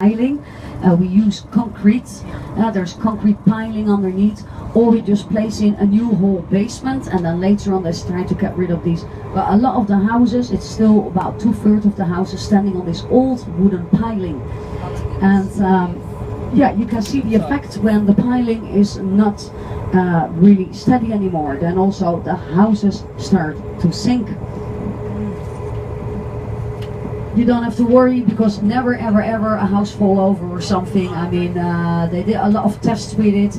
piling. We use concrete, there's concrete piling underneath, or we just place in a new whole basement, and then later on they try to get rid of these. But a lot of the houses, it's still about 2/3 of the houses standing on this old wooden piling. And yeah, you can see the effect when the piling is not really steady anymore. Then also the houses start to sink. You don't have to worry, because never ever ever a house fall over or something. I mean, they did a lot of tests with it,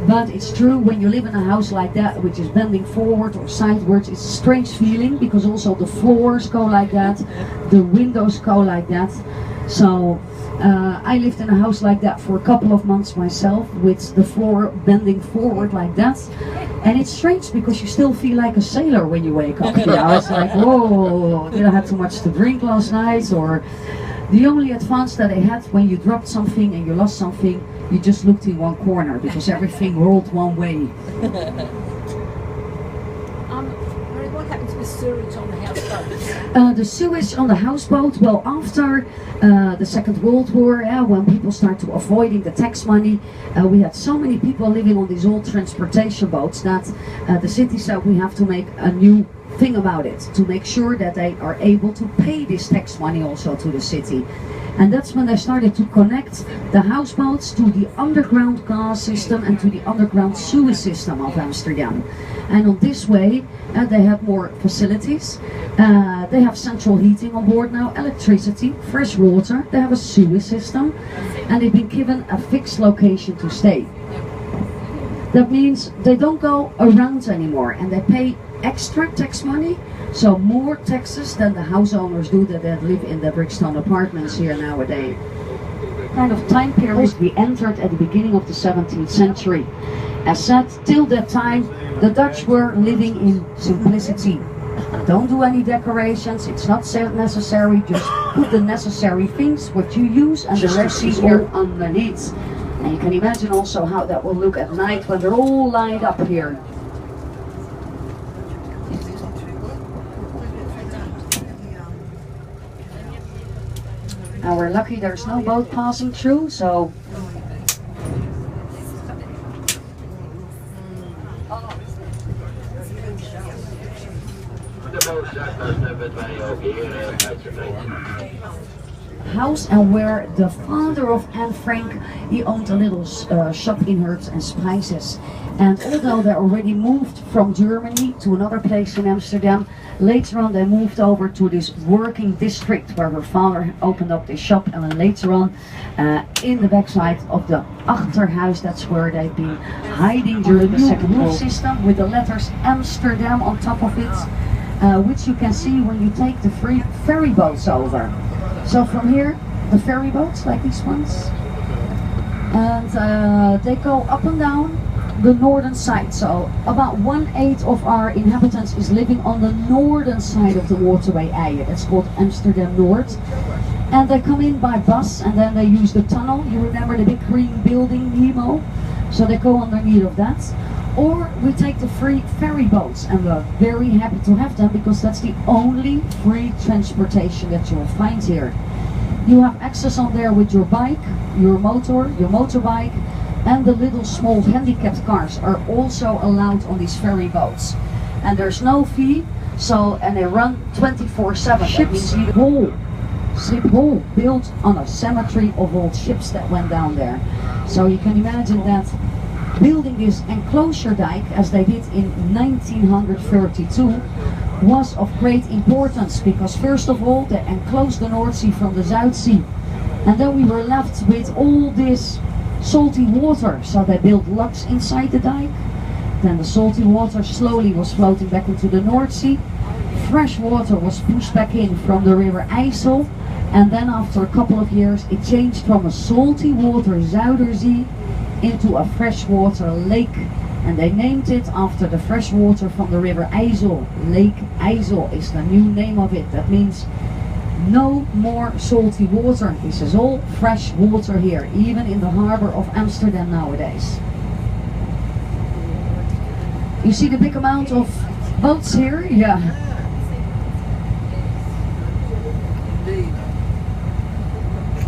but it's true, when you live in a house like that, which is bending forward or sideways, it's a strange feeling, because also the floors go like that, the windows go like that. So I lived in a house like that for a couple of months myself, with the floor bending forward like that. And it's strange, because you still feel like a sailor when you wake up. You know, it's like, whoa, did I have too much to drink last night? Or the only advance that I had, when you dropped something and you lost something, you just looked in one corner, because everything rolled one way. What happened to the sewage on the houseboat? The sewage on the houseboat, well, after the Second World War, when people start to avoiding the tax money, we had so many people living on these old transportation boats that the city said we have to make a new thing about it, to make sure that they are able to pay this tax money also to the city. And that's when they started to connect the houseboats to the underground gas system and to the underground sewer system of Amsterdam. And on this way, they have more facilities. They have central heating on board now, electricity, fresh water. They have a sewer system, and they've been given a fixed location to stay. That means they don't go around anymore, and they pay extra tax money, so more taxes than the house owners do that live in the Brickstone apartments here nowadays. Kind of time period we entered at the beginning of the 17th century. As said, till that time the Dutch were living in simplicity. Don't do any decorations, it's not necessary, just put the necessary things what you use, and the rest is all underneath. And you can imagine also how that will look at night when they're all lined up here. Now we're lucky there's no boat passing through, so house, and where the father of Anne Frank, he owned a little shop in herbs and spices. And although they already moved from Germany to another place in Amsterdam, later on they moved over to this working district where her father opened up this shop, and then later on in the backside of the Achterhuis, that's where they've been hiding during the Second World War system, with the letters Amsterdam on top of it, which you can see when you take the free ferry boats over. So from here, the ferry boats like these ones, and they go up and down the northern side. So about 1/8 of our inhabitants is living on the northern side of the waterway area. That's called Amsterdam North. And they come in by bus, and then they use the tunnel. You remember the big green building, Nemo? So they go underneath of that. Or we take the free ferry boats, and we're very happy to have them, because that's the only free transportation that you'll find here. You have access on there with your bike, your motorbike, and the little small handicapped cars are also allowed on these ferry boats. And there's no fee, and they run 24/7. Ships, ship hall built on a cemetery of old ships that went down there. So you can imagine that building this enclosure dike, as they did in 1932, was of great importance, because first of all they enclosed the North Sea from the South Sea, and then we were left with all this salty water, so they built locks inside the dike. Then the salty water slowly was floating back into the North Sea. Fresh water was pushed back in from the river IJssel, and then after a couple of years it changed from a salty water Zuiderzee into a freshwater lake, and they named it after the fresh water from the river IJssel. Lake IJssel is the new name of it. That means no more salty water. This is all fresh water here, even in the harbor of Amsterdam nowadays. You see the big amount of boats here? Yeah.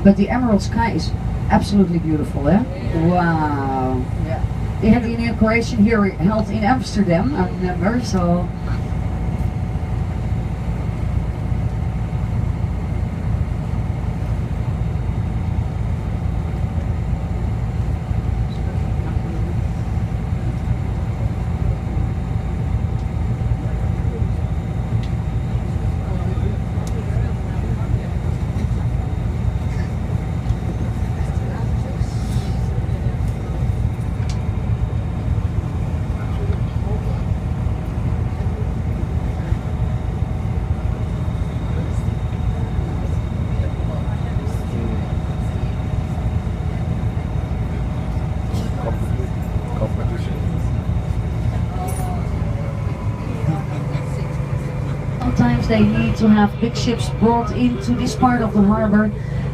But the emerald sky is absolutely beautiful, eh? Wow. Yeah. They had the inauguration here held in Amsterdam, I remember, so. Sometimes they need to have big ships brought into this part of the harbor,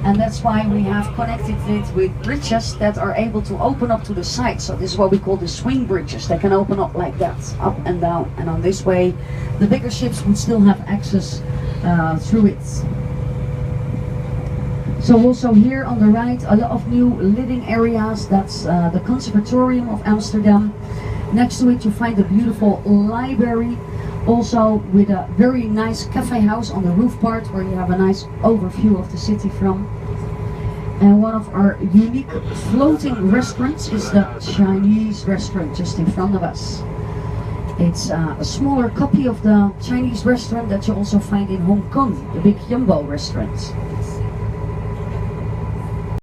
and that's why we have connected it with bridges that are able to open up to the side. So this is what we call the swing bridges. They can open up like that, up and down, and on this way the bigger ships would still have access through it. So also here on the right, a lot of new living areas. That's the Conservatorium of Amsterdam. Next to it you find a beautiful library, also with a very nice cafe house on the roof part where you have a nice overview of the city from. And one of our unique floating restaurants is the Chinese restaurant just in front of us. It's a smaller copy of the Chinese restaurant that you also find in Hong Kong, the big Jumbo restaurant.